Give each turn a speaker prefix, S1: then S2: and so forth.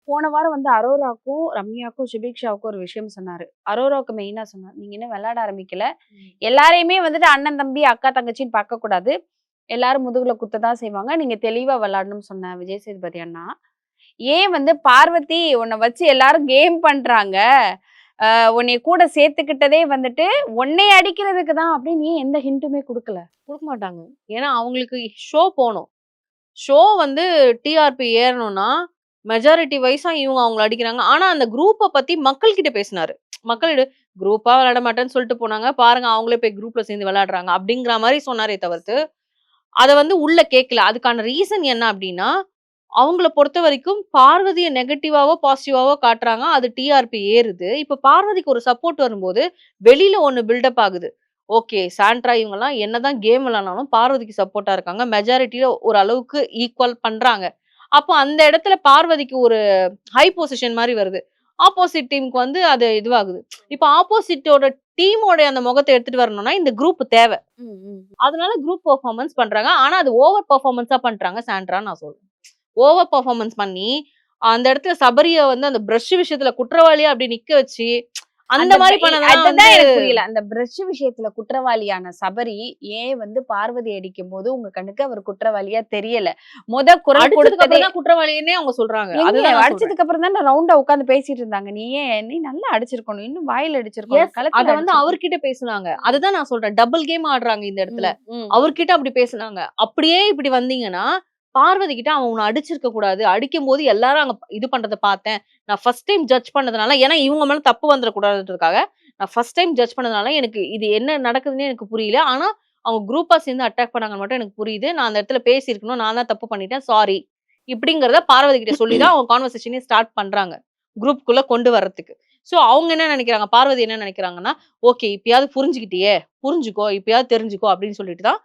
S1: போன வாரம் வந்து அரோராக்கும், ரம்யாக்கும், சுபிக்ஷாவுக்கும் ஒரு விஷயம் சொன்னாரு. அரோராவுக்கு மெயினா சொன்னாரு. நீங்க இன்னும் விளையாட ஆரம்பிக்கல. எல்லாரையுமே வந்துட்டு அண்ணன், தம்பி, அக்கா, தங்கச்சின்னு பார்க்கக்கூடாது. எல்லாரும் முதுகுல குத்த தான் செய்வாங்க. நீங்க தெளிவா விளையாடணும்னு சொன்ன விஜய் சேதுபதி அண்ணா. ஏன் வந்து பார்வதி உன்ன வச்சு எல்லாரும் கேம் பண்றாங்க. உன்னைய கூட சேர்த்துக்கிட்டதே வந்துட்டு உன்னைய அடிக்கிறதுக்கு தான் அப்படின்னு ஏன் எந்த ஹிண்ட்டுமே குடுக்கல?
S2: குடுக்க மாட்டாங்க. ஏன்னா அவங்களுக்கு ஷோ போணும். ஷோ வந்து டிஆர்பி ஏறணும்னா, மெஜாரிட்டி வைஸா இவங்க அவங்கள அடிக்கிறாங்க. ஆனா அந்த குரூப்ப பத்தி மக்கள் கிட்ட பேசினாரு. மக்களிட குரூப்பா விளையாட மாட்டேன்னு சொல்லிட்டு போனாங்க. பாருங்க அவங்களே போய் குரூப்ல சேர்ந்து விளையாடுறாங்க. அப்படிங்கிற மாரி சொன்னாரே தவிர்த்து, அத வந்து உள்ள கேட்கல. அதுக்கான ரீசன் என்ன அப்டின்னா, அவங்கள பொறுத்தவரைக்கும் பார்வதிய நெகட்டிவாவோ, பாசிட்டிவாவோ காட்டுறாங்க. அது டிஆர்பி ஏறுது. இப்ப பார்வதிக்கு ஒரு சப்போர்ட் வரும்போது, வெளியில ஒண்ணு பில்டப் ஆகுது. ஓகே. சாண்ட்ரா இவங்கலாம் என்னதான் கேம் விளையாடுனாலும் பார்வதிக்கு சப்போர்ட்டா இருக்காங்க. மெஜாரிட்டில ஒரு அளவுக்கு ஈக்குவல் பண்றாங்க. அப்போ அந்த இடத்துல பார்வதிக்கு ஒரு ஹை பொசிஷன் மாரி வருது. ஆப்போசிட் டீமுக்கு வந்து அது இதுவாகுது. இப்ப ஆப்போசிட்டோட டீமோட அந்த முகத்த எடுத்துட்டு வரணும்னா, இந்த குரூப் தேவ.
S1: ம், ம்.
S2: அதனால குரூப் பெர்ஃபார்மன்ஸ் பண்றாங்க. ஆனா அது ஓவர் பெர்ஃபார்மன்ஸா பண்றாங்க சாண்ட்ரான்னு நான் சொல்றேன். ஓவர் பெர்ஃபார்மன்ஸ் பண்ணி, அந்த இடத்துல சபரிய வந்து அந்த பிரஷ் விஷயத்துல குற்றவாளியா அப்படி நிக்க வச்சு, அந்த மாரி பண்ணதெல்லாம் வந்து
S1: அதுதான் எனக்கு புரியல. அந்த பிரஷ் விஷயத்துல குற்றவாளியான சபரி ஏன் வந்து பார்வதி அடிக்கும்போது உங்க கண்ணுக்கு அவர் குற்றவாளியா தெரியல? குரல்
S2: அடிச்சதுக்கு
S1: கொடுத்ததே
S2: அப்புறம் தான் குற்றவாளின்னே அவங்க சொல்றாங்க.
S1: எங்க
S2: அதுதான் நான் சொல்றேன்.
S1: அடிச்சதுக்கு அப்புறம் தான் ரவுண்டா உட்கார்ந்து பேசிட்டு இருந்தாங்க. நீ நல்லா அடிச்சிருக்கணும். இன்னும் வாயில அடிச்சிருக்கணும்.
S2: எஸ். அத
S1: கழுத்துல
S2: வந்து
S1: அடிச்சிருக்கணும்.
S2: அவர்கிட்ட பேசுனாங்க. அதுதான் நான் சொல்றேன். டபுள் கேம் ஆடுறாங்க இந்த இடத்துல.
S1: ம், ம்.
S2: அவர்கிட்ட அப்படி பேசுனாங்க. அப்படியே இப்படி வந்தீங்கன்னா, பார்வதி கிட்ட அவன் உன்ன அடிச்சிருக்க கூடாது. அடிக்கும்போது எல்லாரும் அங்க இது பண்றத பார்த்தேன். நான் ஃபர்ஸ்ட் டைம் ஜட்ஜ் பண்ணதுனால ஏன்னா இவங்க மேல தப்பு வந்துற கூடாதுன்றதுக்காக, நான் ஃபர்ஸ்ட் டைம் ஜட்ஜ் பண்ணதுனால எனக்கு இது என்ன நடக்குதுன்னே எனக்கு புரியல. ஆனா அவங்க குரூப்பா சேர்ந்து அட்டாக் பண்ணாங்கன்னு மட்டும் எனக்கு புரியுது. நான் அந்த இடத்துல பேசியிருக்கணும். நான் தான் தப்பு பண்ணிட்டேன். சாரி. இப்படிங்கிறத பார்வதி கிட்ட சொல்லி தான் அவங்க கான்வர்சேஷனே ஸ்டார்ட் பண்றாங்க. குரூப்குள்ள கொண்டு வரதுக்கு. சோ அவங்க என்ன நெனைக்கிறாங்க? பார்வதி என்ன நெனைக்கிறாங்கன்னா, ஓகே இப்பயாவது புரிஞ்சுக்கிட்டியே! புரிஞ்சுக்கோ! இப்பயாவது தெரிஞ்சுக்கோ! அப்படின்னு சொல்லிட்டு தான்